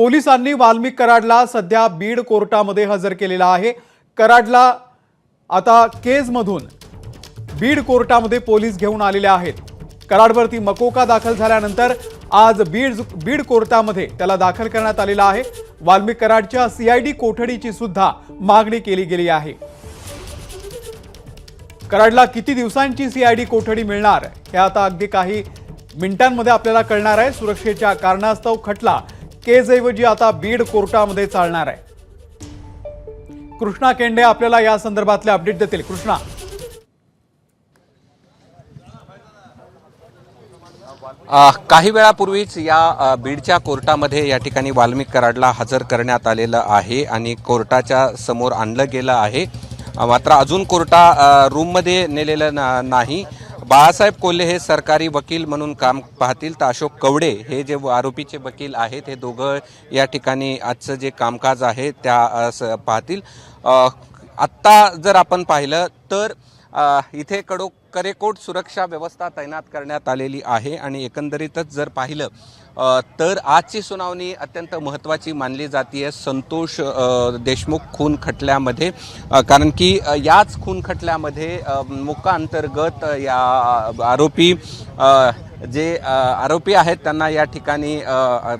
पोलिसांनी वाल्मिक कराडला सध्या बीड कोर्टामध्ये हजर केलेला आहे। कराडला आता केजमधून बीड कोर्टामध्ये पोलीस घेऊन आलेले आहेत। कराडवरती मकोका दाखल झाल्यानंतर आज बीड कोर्टामध्ये त्याला दाखल करण्यात आलेला आहे। वाल्मिक कराडच्या सीआयडी कोठडीची सुद्धा मागणी केली गेली आहे। कराडला किती दिवसांची सीआयडी कोठडी मिळणार हे आता अगदी काही मिनिटांमध्ये आपल्याला कळणार आहे। सुरक्षेच्या कारणास्तव खटला केजऐवजी आता बीड कोर्टामध्ये चालणार आहे। कृष्णा केंडे आपल्याला या संदर्भातले अपडेट देतील। कृष्णा, काही वेळापूर्वीच या बीडच्या कोर्टामध्ये या ठिकाणी वाल्मिक कराडला हजर करण्यात आलेलं आहे आणि कोर्टाच्या समोर आणलं गेलं आहे। मात्र अजून रूममध्ये नेलेलं नाही। बाळासाहेब कोल्हे हे सरकारी वकील म्हणून काम पाहतील, तर अशोक कवडे हे जे आरोपीचे वकील आहेत हे दोघं या ठिकाणी आजचं जे कामकाज आहे त्या पाहतील। आत्ता जर आपण पाहिलं तर इथे कडेकोट सुरक्षा व्यवस्था तैनात करण्यात आलेली आहे आणि एकंदरीतच जर पाहिलं तर आजची सुनावणी अत्यंत महत्त्वाची मानली जाते संतोष देशमुख खून खटल्यामध्ये, कारण की याच खून खटल्यामध्ये मोका अंतर्गत या आरोपी आहेत त्यांना या ठिकाणी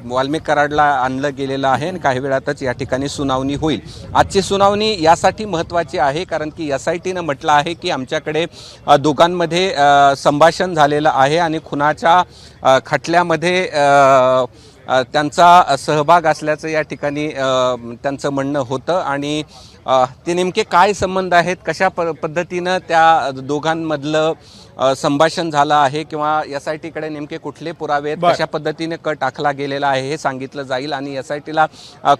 वाल्मिक कराडला आणलं गेलेलं आहे आणि काही वेळातच या ठिकाणी सुनावणी होईल। आजची सुनावणी यासाठी महत्त्वाची आहे कारण की एसआयटीनं म्हटलं आहे की आमच्याकडे दोघांमध्ये संभाषण झालेलं आहे आणि खुनाच्या खटल्यामध्ये त्यांचा सहभाग असल्याचं या ठिकाणी त्यांचं म्हणणं होतं आणि ते नेमके काय संबंध आहेत, कशा पद्धतीनं त्या दोघांमधलं संभाषण झालं आहे किंवा एसआयटीकडे नेमके कुठले पुरावे आहेत, कशा पद्धतीने कट आखला गेलेला आहे हे सांगितलं जाईल आणि एसआयटीला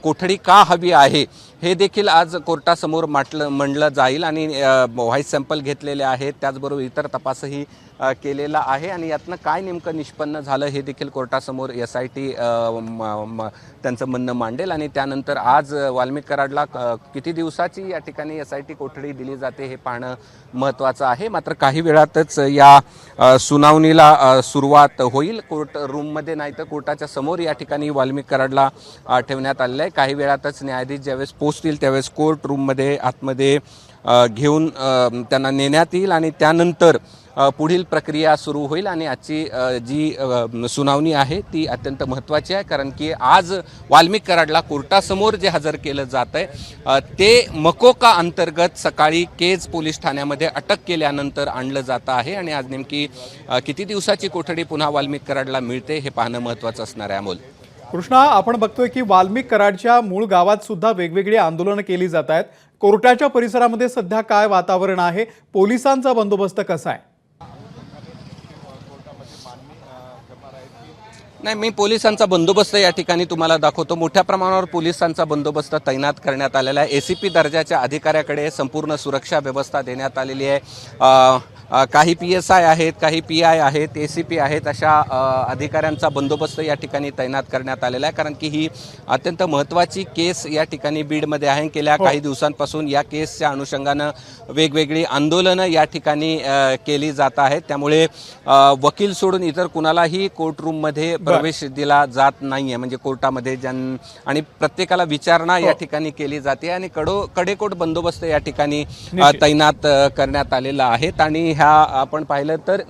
कोठडी का हवी आहे हे देखील आज कोर्टासमोर मांडलं जाईल आणि व्हॉइस सॅम्पल घेतलेले आहेत, त्याचबरोबर इतर तपासही केलेला आहे आणि यातनं काय नेमकं निष्पन्न झालं हे देखील कोर्टासमोर एसआयटी त्यांचं म्हणणं मांडेल आणि त्यानंतर आज वाल्मिक कराडला किती दिवसाची या ठिकाणी एसआयटी कोठडी दिली जाते हे पाहणं महत्त्वाचं आहे। मात्र काही वेळातच या सुनावणीला सुरुवात होईल। कोर्ट रूममध्ये नाही तर कोर्टाच्या समोर या ठिकाणी वाल्मिक कराडला ठेवण्यात आलेलं आहे। काही वेळातच न्यायाधीश ज्यावेळेस पोहोचतील त्यावेळेस कोर्ट रूममध्ये आतमध्ये घेऊन त्यांना नेण्यात येईल आणि त्यानंतर पुढील प्रक्रिया सुरू होईल आणि आजची जी सुनावणी आहे ती अत्यंत महत्त्वाची आहे कारण की आज वाल्मिक कराडला कोर्टासमोर जे हजर केलं जात आहे ते मकोका अंतर्गत सकाळी केज पोलीस ठाण्यामध्ये अटक केल्यानंतर आणलं जातं आहे आणि आज नेमकी किती दिवसाची कोठडी पुन्हा वाल्मिक कराडला मिळते हे पाहणं महत्त्वाचं असणार आहे। अमोल, कृष्णा, आपण बघतोय की वाल्मिक कराडच्या मूळ गावात सुद्धा वेगवेगळी आंदोलनं केली जात आहेत। कोर्टाच्या परिसरामध्ये सध्या काय वातावरण आहे, पोलिसांचा बंदोबस्त कसा आहे? नाही, मी पोलिसांचा बंदोबस्त या ठिकाणी तुम्हाला दाखवतो। मोठ्या प्रमाणावर पोलिसांचा बंदोबस्त तैनात करण्यात आलेला आहे। एसीपी दर्जाच्या अधिकाऱ्याकडे संपूर्ण सुरक्षा व्यवस्था देण्यात आलेली आहे। काही PSI आहेत, काही PI आहेत, ACP आहेत, अशा अधिकाऱ्यांचा बंदोबस्त या ठिकाणी तैनात करण्यात आलेला आहे कारण की ही अत्यंत महत्त्वाची केस या ठिकाणी बीडमध्ये आहे। गेल्या काही दिवसांपासून या केसच्या अनुषंगानं वेगवेगळी आंदोलनं या ठिकाणी केली जात आहेत, त्यामुळे वकील सोडून इतर कुणालाही कोर्टरूममध्ये प्रवेश दिला जात नाही आहे, म्हणजे कोर्टामध्ये आणि प्रत्येकाला विचारणा या ठिकाणी केली जाते आणि कडेकोट बंदोबस्त या ठिकाणी तैनात करण्यात आलेला आहे। आणि ह्या आपण पाहिलं तर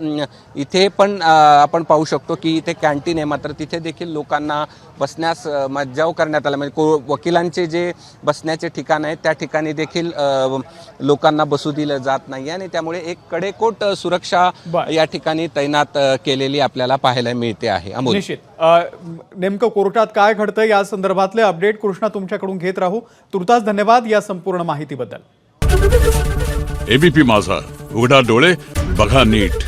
इथे पण आपण पाहू शकतो की इथे कॅन्टीन आहे, मात्र तिथे देखील लोकांना बसण्यास मज्जाव करण्यात आला, म्हणजे वकिलांचे जे बसण्याचे ठिकाण आहे त्या ठिकाणी देखील लोकांना बसू दिलं जात नाही आणि त्यामुळे एक कडेकोट सुरक्षा या ठिकाणी तैनात केलेली आपल्याला पाहायला मिळते आहे। अमोल, नेमकं कोर्टात काय घडतंय या संदर्भातले अपडेट कृष्णा तुमच्याकडून घेत राहू। तुर्तास धन्यवाद या संपूर्ण माहितीबद्दल। एबीपी माझा, उघडा डोळे बघा नीट।